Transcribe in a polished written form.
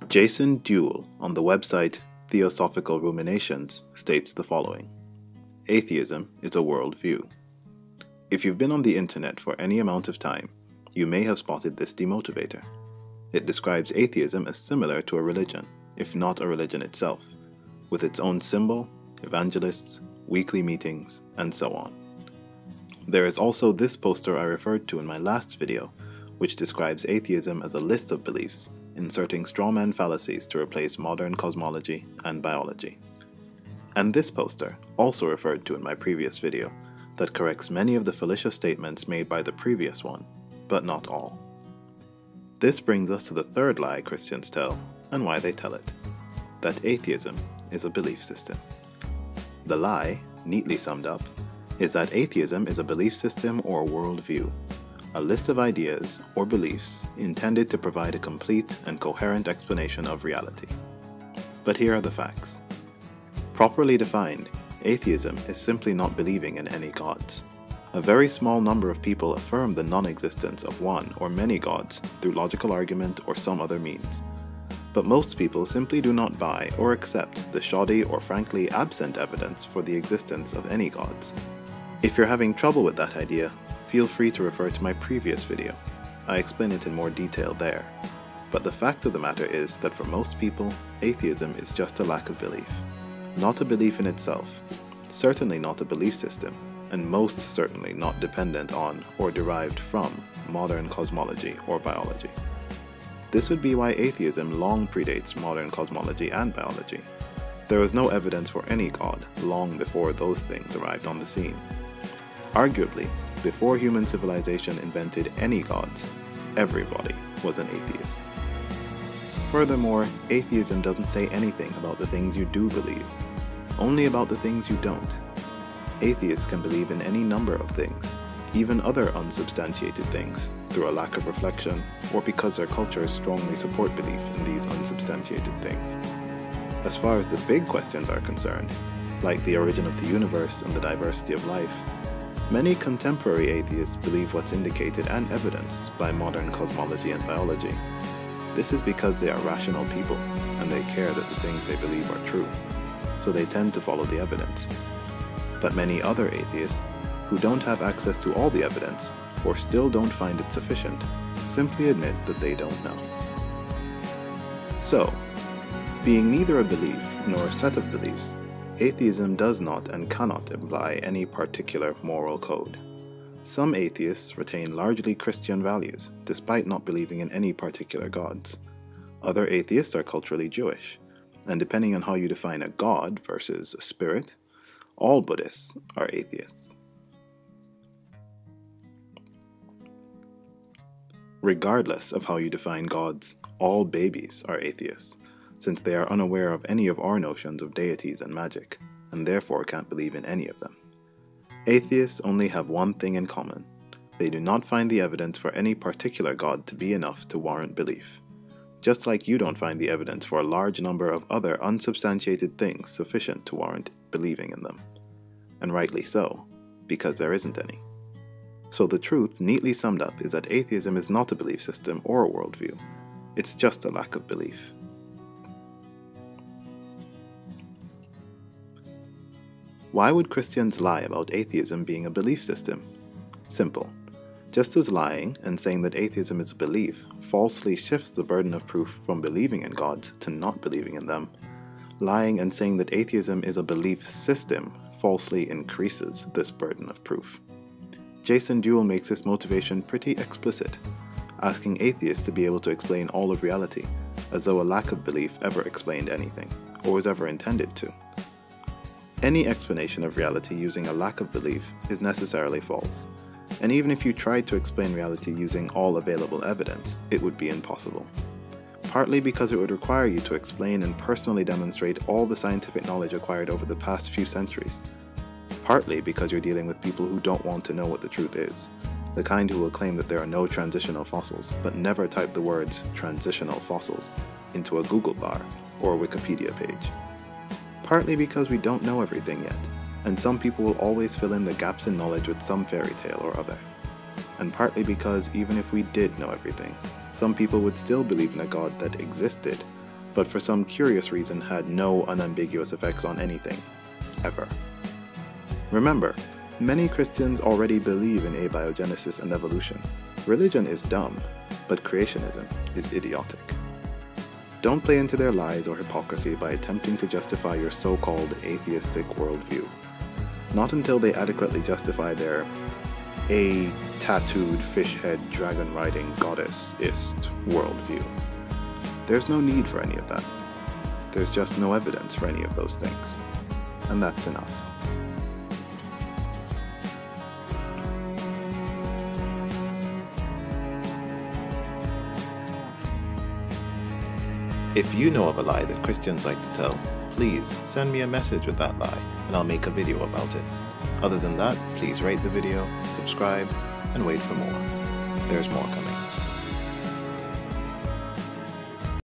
Jason Duell on the website Theosophical Ruminations states the following: Atheism is a worldview. If you've been on the internet for any amount of time, you may have spotted this demotivator. It describes atheism as similar to a religion, if not a religion itself, with its own symbol, evangelists, weekly meetings, and so on. There is also this poster I referred to in my last video, which describes atheism as a list of beliefs, inserting strawman fallacies to replace modern cosmology and biology. And this poster, also referred to in my previous video, that corrects many of the fallacious statements made by the previous one, but not all. This brings us to the third lie Christians tell, and why they tell it: that atheism is a belief system. The lie, neatly summed up, is that atheism is a belief system or worldview, a list of ideas or beliefs intended to provide a complete and coherent explanation of reality. But here are the facts. Properly defined, atheism is simply not believing in any gods. A very small number of people affirm the non-existence of one or many gods through logical argument or some other means. But most people simply do not buy or accept the shoddy or frankly absent evidence for the existence of any gods. If you're having trouble with that idea, feel free to refer to my previous video. I explain it in more detail there. But the fact of the matter is that for most people, atheism is just a lack of belief. Not a belief in itself, certainly not a belief system, and most certainly not dependent on or derived from modern cosmology or biology. This would be why atheism long predates modern cosmology and biology. There was no evidence for any god long before those things arrived on the scene. Arguably, before human civilization invented any gods, everybody was an atheist. Furthermore, atheism doesn't say anything about the things you do believe, only about the things you don't. Atheists can believe in any number of things, even other unsubstantiated things, through a lack of reflection or because their cultures strongly support belief in these unsubstantiated things. As far as the big questions are concerned, like the origin of the universe and the diversity of life, many contemporary atheists believe what's indicated and evidenced by modern cosmology and biology. This is because they are rational people, and they care that the things they believe are true, so they tend to follow the evidence. But many other atheists, who don't have access to all the evidence, or still don't find it sufficient, simply admit that they don't know. So, being neither a belief nor a set of beliefs, atheism does not and cannot imply any particular moral code. Some atheists retain largely Christian values, despite not believing in any particular gods. Other atheists are culturally Jewish, and depending on how you define a god versus a spirit, all Buddhists are atheists. Regardless of how you define gods, all babies are atheists, since they are unaware of any of our notions of deities and magic, and therefore can't believe in any of them. Atheists only have one thing in common: they do not find the evidence for any particular god to be enough to warrant belief, just like you don't find the evidence for a large number of other unsubstantiated things sufficient to warrant believing in them. And rightly so, because there isn't any. So the truth, neatly summed up, is that atheism is not a belief system or a worldview. It's just a lack of belief. Why would Christians lie about atheism being a belief system? Simple. Just as lying and saying that atheism is a belief falsely shifts the burden of proof from believing in gods to not believing in them, lying and saying that atheism is a belief system falsely increases this burden of proof. Jason Duell makes this motivation pretty explicit, asking atheists to be able to explain all of reality, as though a lack of belief ever explained anything, or was ever intended to. Any explanation of reality using a lack of belief is necessarily false, and even if you tried to explain reality using all available evidence, it would be impossible. Partly because it would require you to explain and personally demonstrate all the scientific knowledge acquired over the past few centuries. Partly because you're dealing with people who don't want to know what the truth is, the kind who will claim that there are no transitional fossils, but never type the words transitional fossils into a Google bar or a Wikipedia page. Partly because we don't know everything yet, and some people will always fill in the gaps in knowledge with some fairy tale or other. And partly because even if we did know everything, some people would still believe in a God that existed, but for some curious reason had no unambiguous effects on anything, ever. Remember, many Christians already believe in abiogenesis and evolution. Religion is dumb, but creationism is idiotic. Don't play into their lies or hypocrisy by attempting to justify your so-called atheistic worldview. Not until they adequately justify their tattooed fish-head dragon-riding goddess-ist worldview. There's no need for any of that. There's just no evidence for any of those things. And that's enough. If you know of a lie that Christians like to tell, please send me a message with that lie, and I'll make a video about it. Other than that, please rate the video, subscribe, and wait for more. There's more coming.